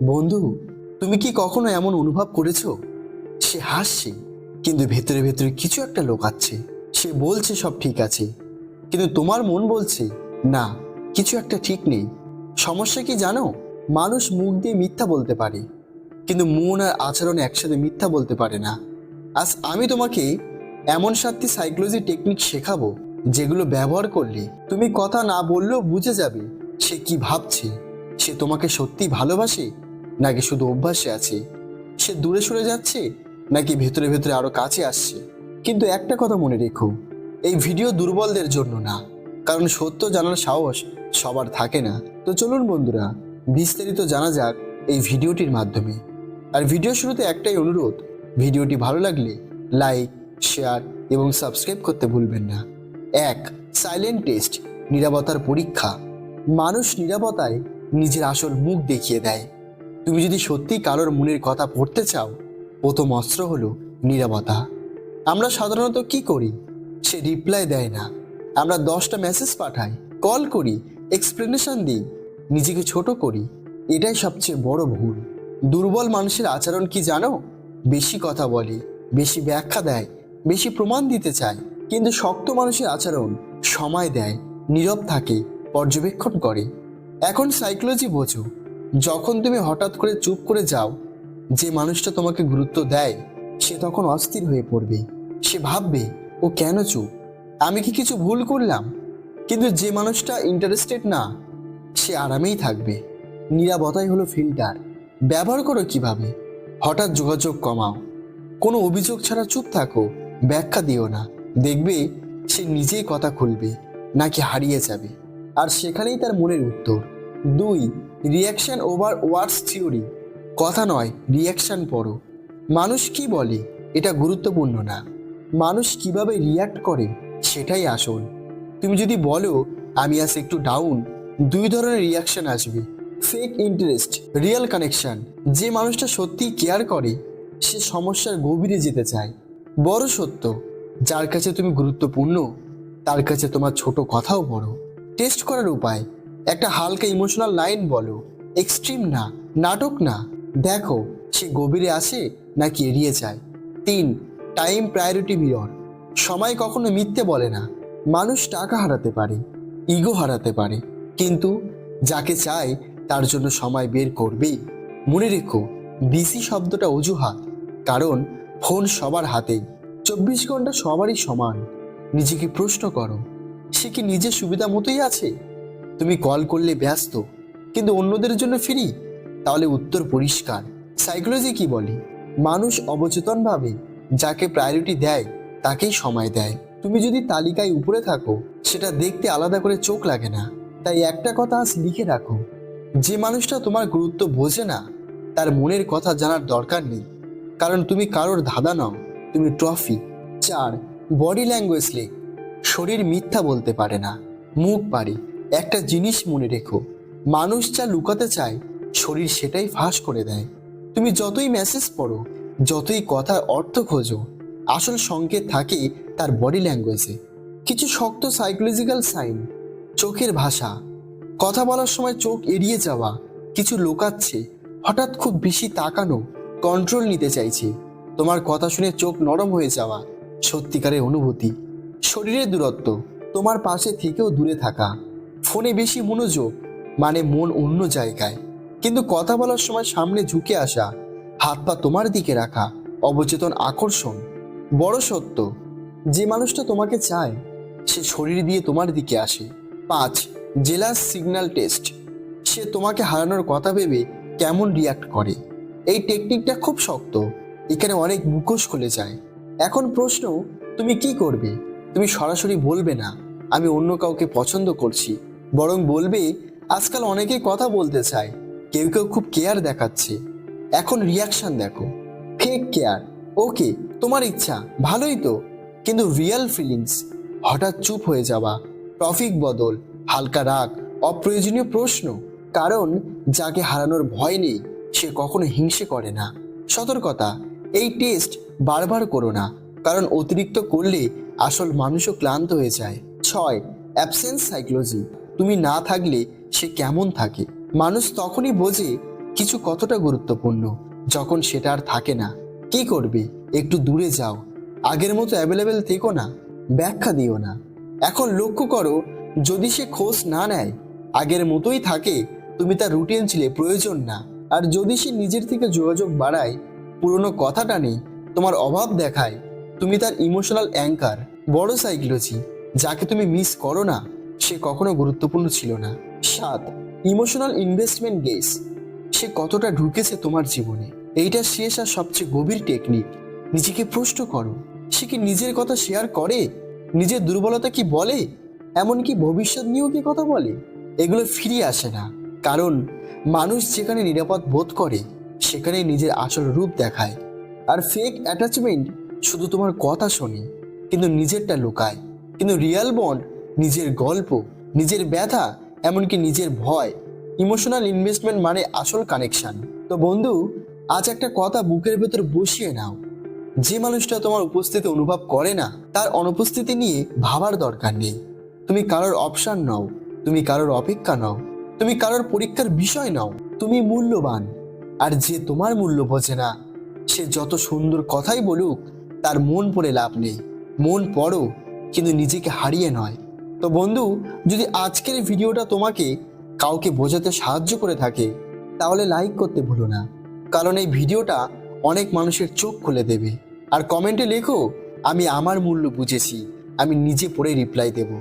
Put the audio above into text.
বন্ধু, তুমি কি কখনো এমন অনুভব করেছো সে হাসছে কিন্তু ভেতরে ভেতরে কিছু একটা লুকাচ্ছে? সে বলছে সব ঠিক আছে, কিন্তু তোমার মন বলছে না, কিছু একটা ঠিক নেই। সমস্যা কি জানো? মানুষ মুখ দিয়ে মিথ্যা বলতে পারে, কিন্তু মন আর আচরণ একসাথে মিথ্যা বলতে পারে না। আজ আমি তোমাকে এমন 7টি সাইকোলজি টেকনিক শেখাবো যেগুলো ব্যবহার করলে তুমি কথা না বললেও বুঝে যাবে সে কি ভাবছে। সে তোমাকে সত্যি ভালোবাসে নাকি শুধু অভ্যাসে আছে, সে দূরে সরে যাচ্ছে নাকি ভেতরে ভেতরে আরো কাছে আসছে। কিন্তু একটা কথা মনে রেখো, এই ভিডিও দুর্বলদের জন্য না, কারণ সত্য জানার সাহস সবার থাকে না। তো চলুন বন্ধুরা, বিস্তারিত জানা যাক এই ভিডিওটির মাধ্যমে। আর ভিডিও শুরুতে একটাই অনুরোধ, ভিডিওটি ভালো লাগলে লাইক, শেয়ার এবং সাবস্ক্রাইব করতে ভুলবেন না। 1. সাইলেন্ট টেস্ট, নীরবতার পরীক্ষা। মানুষ নীরবতায় নিজের আসল মুখ দেখিয়ে দেয়। তুমি যদি সত্যি কারোর মনের কথা পড়তে চাও, প্রথম অস্ত্র হলো নীরবতা। আমরা সাধারণত কি করি? সে রিপ্লাই দেয় না, আমরা 10টা মেসেজ পাঠাই, কল করি, এক্সপ্লেনেশন দিই, নিজেকে ছোট করি। এটাই সবচেয়ে বড় ভুল। দুর্বল মানুষের আচরণ কি জানো? বেশি কথা বলে, বেশি ব্যাখ্যা দেয়, বেশি প্রমাণ দিতে চায়। কিন্তু শক্ত মানুষের আচরণ সময় দেয়, নীরব থাকে, পর্যবেক্ষণ করে। এখন সাইকোলজি বোঝো, যখন তুমি হঠাৎ করে চুপ করে যাও, যে মানুষটা তোমাকে গুরুত্ব দেয় সে তখন অস্থির হয়ে পড়বে। সে ভাববে, ও কেন চুপ, আমি কি কিছু ভুল করলাম? কিন্তু যে মানুষটা ইন্টারেস্টেড না, সে আরামেই থাকবে। নীরবতাই হলো ফিল্টার। ব্যবহার করো কিভাবে? হঠাৎ যোগাযোগ কমাও, কোনো অভিযোগ ছাড়া চুপ থাকো, ব্যাখ্যা দিও না। দেখবে সে নিজেই কথা খুলবে নাকি হারিয়ে যাবে, আর সেখানেই তার মনের উত্তর। 2. রিয়াকশন ওভার ওয়ার্ডস থিওরি। কথা নয়, রিয়াকশন পড়ো। মানুষ কি বলে এটা গুরুত্বপূর্ণ না, মানুষ কিভাবে রিয়াক্ট করে সেটাই আসল। তুমি যদি বলো আমি আজ একটু ডাউন, 2 ধরনের রিয়াকশন আসবে: ফেক ইন্টারেস্ট, রিয়েল কানেকশন। যে মানুষটা সত্যি কেয়ার করে সে সমস্যার গভীরে যেতে চায়। বড় সত্য, যার কাছে তুমি গুরুত্বপূর্ণ তার কাছে তোমার ছোট কথাও বড়। টেস্ট করার উপায়: একটা হালকা ইমোশনাল লাইন বলো, এক্সট্রিম না, নাটক না। দেখো সে গভীরে আসে নাকি এড়িয়ে যায়। 3. Time priority mirror. সময় কখনো মিথ্যে বলে না। মানুষ টাকা হারাতে পারে, ইগো হারাতে পারে, কিন্তু যাকে চায় তার জন্য সময় বের করবেই। মনে রেখো, বিসি শব্দটা অজুহাত, কারণ ফোন সবার হাতেই, 24 ঘন্টা সবারই সমান। নিজেকে প্রশ্ন করো, সে কি নিজের সুবিধা মতোই আছে? তুমি কল করলে ব্যস্ত কিন্তু অন্যদের জন্য ফ্রি, তাহলে উত্তর পরিষ্কার। সাইকোলজি কি বলে? মানুষ অবচেতনভাবে যাকে প্রায়োরিটি দেয় তাকেই সময় দেয়। তুমি যদি তালিকায় উপরে থাকো, সেটা দেখতে আলাদা করে চোখ লাগে না। তাই একটা কথা আজ লিখে রাখো, যে মানুষটা তোমার গুরুত্ব বোঝে না তার মনের কথা জানার দরকার নেই, কারণ তুমি কারোর ধাঁধা নও, তুমি ট্রফি। 4. বডি ল্যাঙ্গুয়েজ লেখ। শরীর মিথ্যা বলতে পারে না, মুখ পারে। একটা জিনিস মনে রেখো, মানুষ যা লুকাতে চায় শরীর সেটাই ফাঁস করে দেয়। তুমি যতই মেসেজ পড়ো, যতই কথার অর্থ খোঁজো, আসল সংকেত থাকে তার বডি ল্যাঙ্গুয়েজে। কিছু শক্ত সাইকোলজিক্যাল সাইন: চোখের ভাষা, কথা বলার সময় চোখ এড়িয়ে যাওয়া, কিছু লুকাচ্ছে, হঠাৎ খুব বেশি তাকানো, কন্ট্রোল নিতে চাইছে, তোমার কথা শুনে চোখ নরম হয়ে যাওয়া, সত্যিকারের অনুভূতি। শরীরের দূরত্ব, তোমার পাশে থেকেও দূরে থাকা। ফোনে বেশি মনোযোগ, মানে মন অন্য জায়গায়, কিন্তু কথা বলার সময় সামনে ঝুঁকে আসা, হাত পা তোমার দিকে রাখা, অবচেতন আকর্ষণ। বড় সত্য, যে মানুষটা তোমাকে চায় সে শরীর দিয়ে তোমার দিকে আসে। 5. Jealous signal test. সে তোমাকে হারানোর কথা ভেবে কেমন রিয়াক্ট করে। এই টেকনিকটা খুব শক্ত, এখানে অনেক মুখোশ খুলে যায়। এখন প্রশ্ন, তুমি কি করবে? তুমি সরাসরি বলবে না আমি অন্য কাউকে পছন্দ করছি, বরং বলবে আজকাল অনেকেই কথা বলতে চায়, কেউ কেউ খুব কেয়ার দেখাচ্ছে। এখন রিয়াকশন দেখো, ফেক কেয়ার, ওকে তোমার ইচ্ছা, ভালোই তো, কিন্তু রিয়েল ফিলিংস, হঠাৎ চুপ হয়ে যাওয়া, টপিক বদল, হালকা রাগ, অপ্রয়োজনীয় প্রশ্ন। কারণ যাকে হারানোর ভয় নেই সে কখনো হিংসে করে না। সতর্কতা, এই টেস্ট বারবার করো না, কারণ অতিরিক্ত করলে আসল মানুষও ক্লান্ত হয়ে যায়। 6. Absence psychology. তুমি না থাকলে সে কেমন থাকে? মানুষ তখনই বোঝে কিছু কতটা গুরুত্বপূর্ণ যখন সেটা আর থাকে না। কি করবে? একটু দূরে যাও, আগের মতো অ্যাভেলেবেল থেকো না, ব্যাখ্যা দিও না। এখন লক্ষ্য করো, যদি সে খোঁজ না নেয়, আগের মতোই থাকে, তুমি তার রুটিন ছিলে, প্রয়োজন না। আর যদি সে নিজের থেকে যোগাযোগ বাড়ায়, পুরনো কথা টানে, তোমার অভাব দেখায়, তুমি তার ইমোশনাল অ্যাঙ্কার। বড় সাইকোলজি, যাকে তুমি মিস করো না, সে কখনো গুরুত্বপূর্ণ ছিল না। 7, ইমোশনাল ইনভেস্টমেন্ট গেস। সে কতটা ঢুকেছে তোমার জীবনে, এইটা শেষ আর সবচেয়ে গভীর টেকনিক। নিজেকে প্রশ্ন করো, সে কি নিজের কথা শেয়ার করে? নিজের দুর্বলতা কি বলে? এমনকি ভবিষ্যৎ নিয়েও কি কথা বলে? এগুলো ফিরে আসে না, কারণ মানুষ যেখানে নিরাপদ বোধ করে, সেখানেই নিজের আসল রূপ দেখায়। আর ফেক অ্যাটাচমেন্ট শুধু তোমার কথা শোনে, কিন্তু নিজেরটা লুকায়। কিন্তু রিয়েল বন্ড নিজের গল্প, নিজের ব্যথা, এমনকি নিজের ভয়। ইমোশনাল ইনভেস্টমেন্ট মানে আসল কানেকশন। তো বন্ধু, আজ একটা কথা বুকের ভেতর বসিয়ে নাও, যে মানুষটা তোমার উপস্থিতি অনুভব করে না, তার অনুপস্থিতি নিয়ে ভাবার দরকার নেই। তুমি কারোর অপশন নও, তুমি কারোর অপেক্ষা নও, তুমি কারোর পরীক্ষার বিষয় নও। তুমি মূল্যবান। আর যে তোমার মূল্য বোঝে না, সে যত সুন্দর কথাই বলুক, তার মন পড়ে লাভ নেই। মন পড়ো, কিন্তু নিজেকে হারিয়ে নয়। তো বন্ধু, যদি আজকের ভিডিওটা তোমাকে কাউকে বোঝাতে সাহায্য করে থাকে, তাহলে লাইক করতে ভুলো না, কারণ এই ভিডিওটা অনেক মানুষের চোখ খুলে দেবে। আর কমেন্টে লেখো, আমি আমার মূল্য বুঝেছি, আমি নিজে পড়ে রিপ্লাই দেব।